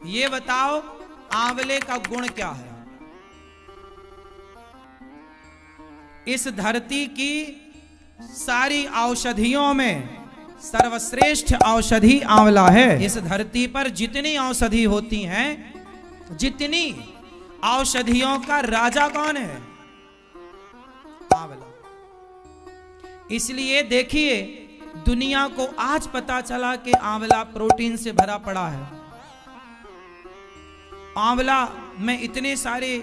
ये बताओ आंवले का गुण क्या है? इस धरती की सारी औषधियों में सर्वश्रेष्ठ औषधि आंवला है। इस धरती पर जितनी औषधि होती हैं, जितनी औषधियों का राजा कौन है? आंवला। इसलिए देखिए, दुनिया को आज पता चला कि आंवला प्रोटीन से भरा पड़ा है। आंवला में इतने सारे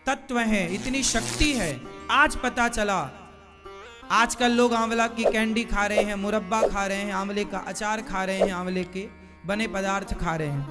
तत्व हैं, इतनी शक्ति है, आज पता चला। आजकल लोग आंवला की कैंडी खा रहे हैं, मुरब्बा खा रहे हैं, आंवले का अचार खा रहे हैं, आंवले के बने पदार्थ खा रहे हैं।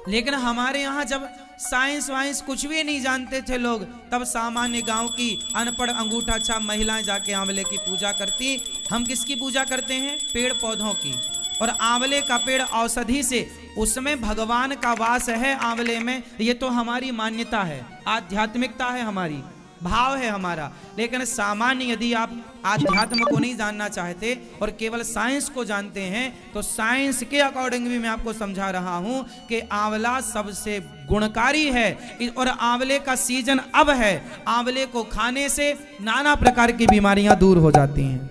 लेकिन हमारे यहाँ जब साइंस वाइंस कुछ भी नहीं जानते थे लोग, तब सामान्य गांव की अनपढ़ अंगूठा छाप महिलाएं जाके आंवले की पूजा करती। हम किसकी पूजा करते हैं? पेड़ पौधों की। और आंवले का पेड़ औषधि से, उसमें भगवान का वास है आंवले में। ये तो हमारी मान्यता है, आध्यात्मिकता है हमारी, भाव है हमारा। लेकिन सामान्य यदि आप आध्यात्म को नहीं जानना चाहते और केवल साइंस को जानते हैं, तो साइंस के अकॉर्डिंग भी मैं आपको समझा रहा हूं कि आंवला सबसे गुणकारी है। और आंवले का सीजन अब है। आंवले को खाने से नाना प्रकार की बीमारियां दूर हो जाती हैं।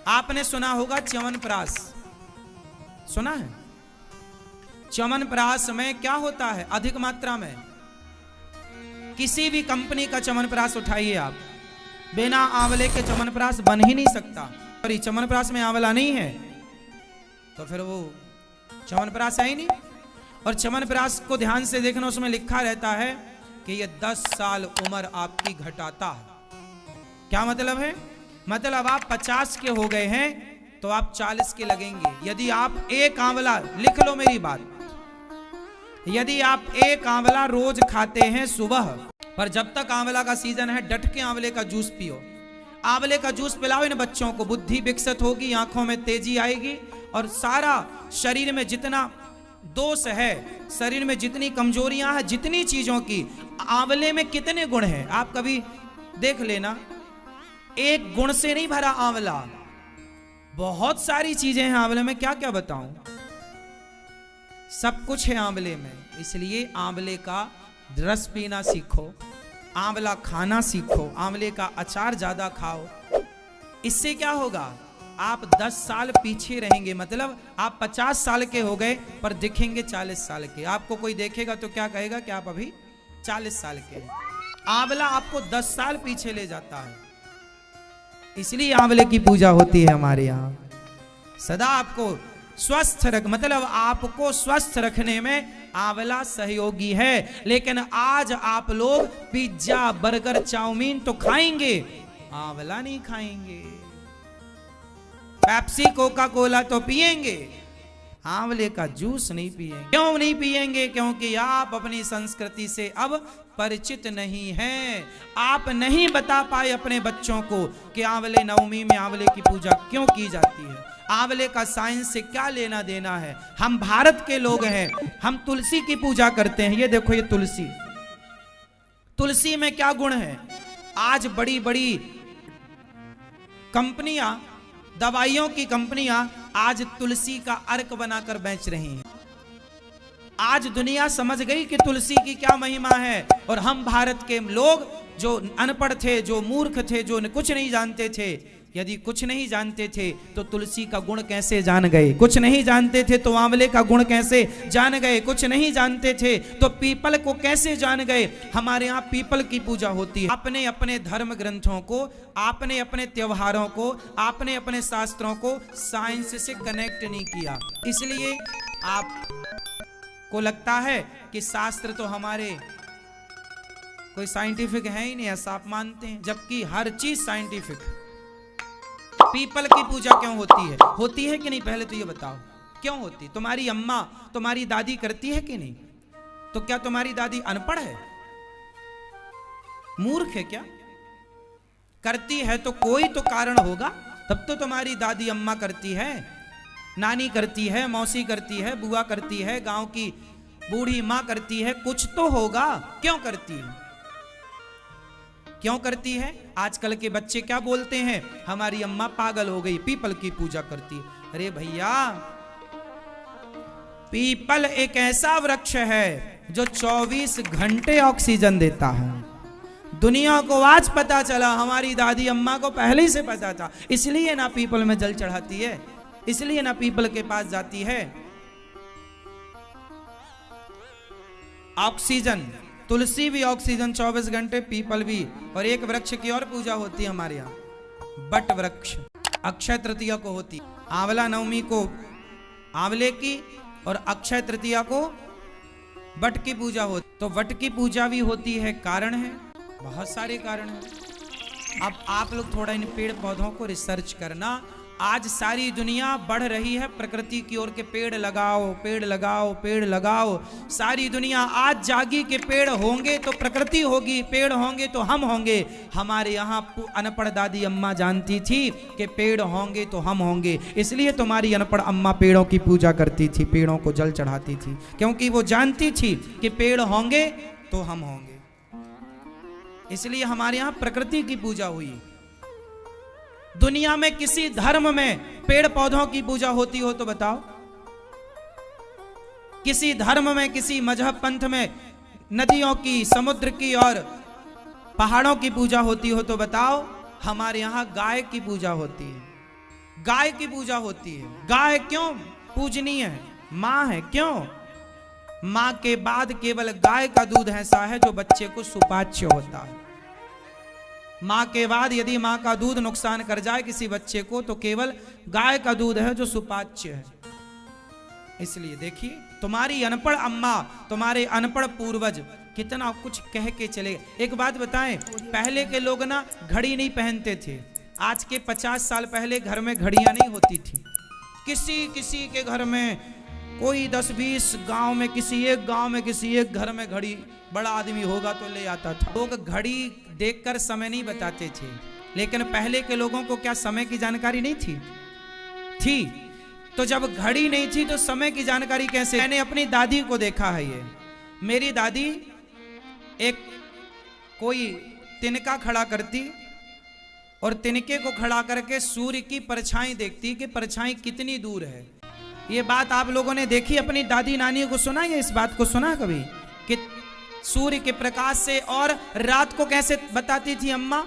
आपने सुना होगा च्यवनप्राश, सुना है? च्यवनप्राश में क्या होता है? अधिक मात्रा में किसी भी कंपनी का च्यवनप्राश उठाइए आप, बिना आंवले के च्यवनप्राश बन ही नहीं सकता। और च्यवनप्राश में आंवला नहीं है तो फिर वो च्यवनप्राश है ही नहीं। और च्यवनप्राश को ध्यान से देखना, उसमें लिखा रहता है कि ये 10 साल उम्र आपकी घटाता है। क्या मतलब है? मतलब आप 50 के हो गए हैं तो आप 40 के लगेंगे। यदि आप एक आंवला, लिख लो मेरी बात, यदि आप एक आंवला रोज खाते हैं सुबह, पर जब तक आंवला का सीजन है डट के आंवले का जूस पियो। आंवले का जूस पिलाओ इन बच्चों को, बुद्धि विकसित होगी, आंखों में तेजी आएगी, और सारा शरीर में जितना दोष है, शरीर में जितनी कमजोरियां हैं, जितनी चीजों की, आंवले में कितने गुण हैं आप कभी देख लेना। एक गुण से नहीं भरा आंवला, बहुत सारी चीजें हैं आंवले में, क्या क्या बताऊं, सब कुछ है आंवले में। इसलिए आंवले का रस पीना सीखो, आंवला खाना सीखो, आंवले का अचार ज्यादा खाओ। इससे क्या होगा? आप 10 साल पीछे रहेंगे। मतलब आप 50 साल के हो गए पर दिखेंगे 40 साल के। आपको कोई देखेगा तो क्या कहेगा कि आप अभी 40 साल के हैं। आंवला आपको 10 साल पीछे ले जाता है। इसलिए आंवले की पूजा होती है हमारे यहाँ। सदा आपको स्वस्थ रख, मतलब आपको स्वस्थ रखने में आंवला सहयोगी है। लेकिन आज आप लोग पिज्जा, बर्गर, चाउमीन तो खाएंगे, आंवला नहीं खाएंगे। पेप्सी, कोका कोला तो पिएंगे, आंवले का जूस नहीं पिएंगे। क्यों नहीं पिएंगे? क्योंकि आप अपनी संस्कृति से अब परिचित नहीं हैं। आप नहीं बता पाए अपने बच्चों को कि आंवले नवमी में आंवले की पूजा क्यों की जाती है, आंवले का साइंस से क्या लेना देना है। हम भारत के लोग हैं, हम तुलसी की पूजा करते हैं। ये देखो, ये तुलसी, तुलसी में क्या गुण है? आज बड़ी बड़ी कंपनियां, दवाइयों की कंपनियां आज तुलसी का अर्क बनाकर बेच रही हैं। आज दुनिया समझ गई कि तुलसी की क्या महिमा है। और हम भारत के लोग जो अनपढ़ थे, जो मूर्ख थे, जो कुछ नहीं जानते थे, यदि कुछ नहीं जानते थे तो तुलसी का गुण कैसे जान गए? कुछ नहीं जानते थे तो आंवले का गुण कैसे जान गए? कुछ नहीं जानते थे तो पीपल को कैसे जान गए? हमारे यहाँ पीपल की पूजा होती है। आपने अपने धर्म ग्रंथों को, आपने अपने त्योहारों को, आपने अपने शास्त्रों को साइंस से कनेक्ट नहीं किया। इसलिए आपको लगता है कि शास्त्र तो हमारे कोई साइंटिफिक है ही नहीं, ऐसा आप मानते हैं, जबकि हर चीज साइंटिफिक है। पीपल की पूजा क्यों होती है? होती है कि नहीं? पहले तो ये बताओ, क्यों होती? तुम्हारी अम्मा, तुम्हारी दादी करती है कि नहीं? तो क्या तुम्हारी दादी अनपढ़ है, मूर्ख है क्या? करती है तो कोई तो कारण होगा, तब तो तुम्हारी दादी अम्मा करती है, नानी करती है, मौसी करती है, बुआ करती है, गांव की बूढ़ी माँ करती है, कुछ तो होगा। क्यों करती है? क्यों करती है? आजकल के बच्चे क्या बोलते हैं? हमारी अम्मा पागल हो गई, पीपल की पूजा करती है। अरे भैया, पीपल एक ऐसा वृक्ष है जो 24 घंटे ऑक्सीजन देता है। दुनिया को आज पता चला, हमारी दादी अम्मा को पहले ही से पता था, इसलिए ना पीपल में जल चढ़ाती है, इसलिए ना पीपल के पास जाती है। ऑक्सीजन, तुलसी भी ऑक्सीजन 24 घंटे, पीपल भी। और एक वृक्ष की और पूजा होती है हमारे यहाँ, बट वृक्ष। अक्षय तृतीया को होती, आंवला नवमी को आंवले की और अक्षय तृतीया को वट की पूजा होती। तो वट की पूजा भी होती है, कारण है, बहुत सारे कारण हैं। अब आप लोग थोड़ा इन पेड़ पौधों को रिसर्च करना। आज सारी दुनिया बढ़ रही है प्रकृति की ओर के पेड़ लगाओ, पेड़ लगाओ, पेड़ लगाओ। सारी दुनिया आज जागी कि पेड़ होंगे तो प्रकृति होगी, पेड़ होंगे तो हम होंगे। हमारे यहाँ अनपढ़ दादी अम्मा जानती थी कि पेड़ होंगे तो हम होंगे, इसलिए तुम्हारी अनपढ़ अम्मा पेड़ों की पूजा करती थी, पेड़ों को जल चढ़ाती थी, क्योंकि वो जानती थी कि पेड़ होंगे तो हम होंगे। इसलिए हमारे यहाँ प्रकृति की पूजा हुई। दुनिया में किसी धर्म में पेड़ पौधों की पूजा होती हो तो बताओ? किसी धर्म में, किसी मजहब पंथ में नदियों की, समुद्र की और पहाड़ों की पूजा होती हो तो बताओ? हमारे यहाँ गाय की पूजा होती है, गाय की पूजा होती है। गाय क्यों पूजनीय है? माँ है, क्यों? माँ के बाद केवल गाय का दूध ऐसा है जो बच्चे को सुपाच्य होता है। माँ के बाद यदि माँ का दूध नुकसान कर जाए किसी बच्चे को तो केवल गाय का दूध है जो सुपाच्य है। इसलिए देखिए, तुम्हारी अनपढ़ अम्मा, तुम्हारे अनपढ़ पूर्वज कितना कुछ कह के चले। एक बात बताएं, पहले के लोग ना घड़ी नहीं पहनते थे। आज के 50 साल पहले घर में घड़ियां नहीं होती थी। किसी किसी के घर में, कोई 10-20 गांव में, किसी एक गांव में, किसी एक घर में घड़ी, बड़ा आदमी होगा तो ले आता था। लोग घड़ी देखकर समय नहीं बताते थे, लेकिन पहले के लोगों को क्या समय की जानकारी नहीं थी? थी। तो जब घड़ी नहीं थी तो समय की जानकारी कैसे? मैंने अपनी दादी को देखा है। ये मेरी दादी एक कोई तिनका खड़ा करती और तिनके को खड़ा करके सूर्य की परछाई देखती कि परछाई कितनी दूर है। ये बात आप लोगों ने देखी, अपनी दादी नानी को सुना है? इस बात को सुना कभी कि सूर्य के प्रकाश से? और रात को कैसे बताती थी अम्मा?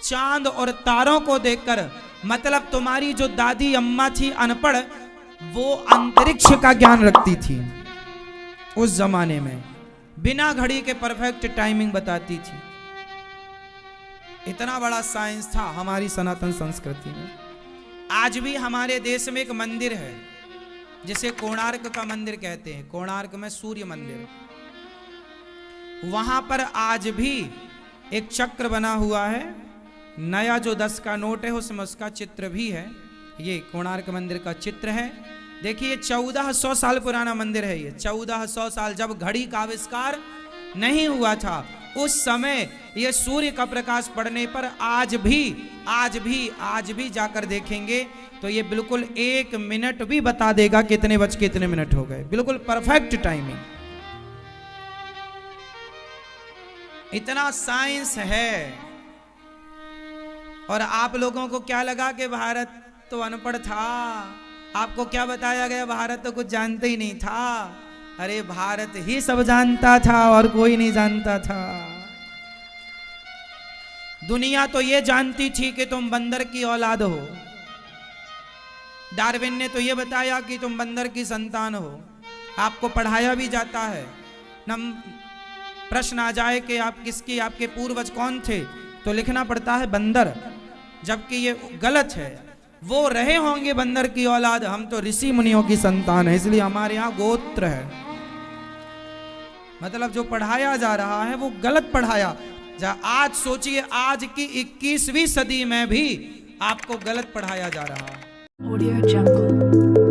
चांद और तारों को देखकर। मतलब तुम्हारी जो दादी अम्मा थी अनपढ़, वो अंतरिक्ष का ज्ञान रखती थी उस जमाने में, बिना घड़ी के परफेक्ट टाइमिंग बताती थी। इतना बड़ा साइंस था हमारी सनातन संस्कृति में। आज भी हमारे देश में एक मंदिर है जिसे कोणार्क का मंदिर कहते हैं। कोणार्क में सूर्य मंदिर, वहां पर आज भी एक चक्र बना हुआ है। नया जो 10 का नोट है उसमें उसका चित्र भी है। ये कोणार्क मंदिर का चित्र है। देखिए 1400 साल पुराना मंदिर है ये। 1400 साल, जब घड़ी का आविष्कार नहीं हुआ था उस समय ये सूर्य का प्रकाश पड़ने पर आज भी जाकर देखेंगे तो ये बिल्कुल 1 मिनट भी बता देगा कितने बज के कितने मिनट हो गए। बिल्कुल परफेक्ट टाइमिंग। इतना साइंस है। और आप लोगों को क्या लगा कि भारत तो अनपढ़ था? आपको क्या बताया गया? भारत तो कुछ जानते ही नहीं था। अरे भारत ही सब जानता था और कोई नहीं जानता था। दुनिया तो ये जानती थी कि तुम बंदर की औलाद हो। डार्विन ने तो ये बताया कि तुम बंदर की संतान हो। आपको पढ़ाया भी जाता है। प्रश्न आ जाए कि आप किसकी, आपके पूर्वज कौन थे, तो लिखना पड़ता है बंदर, जबकि ये गलत है। वो रहे होंगे बंदर की औलाद, हम तो ऋषि मुनियों की संतान है, इसलिए हमारे यहाँ गोत्र है। मतलब जो पढ़ाया जा रहा है वो गलत पढ़ाया जा। आज सोचिए, आज की 21वीं सदी में भी आपको गलत पढ़ाया जा रहा है। ऑडियो जंगल।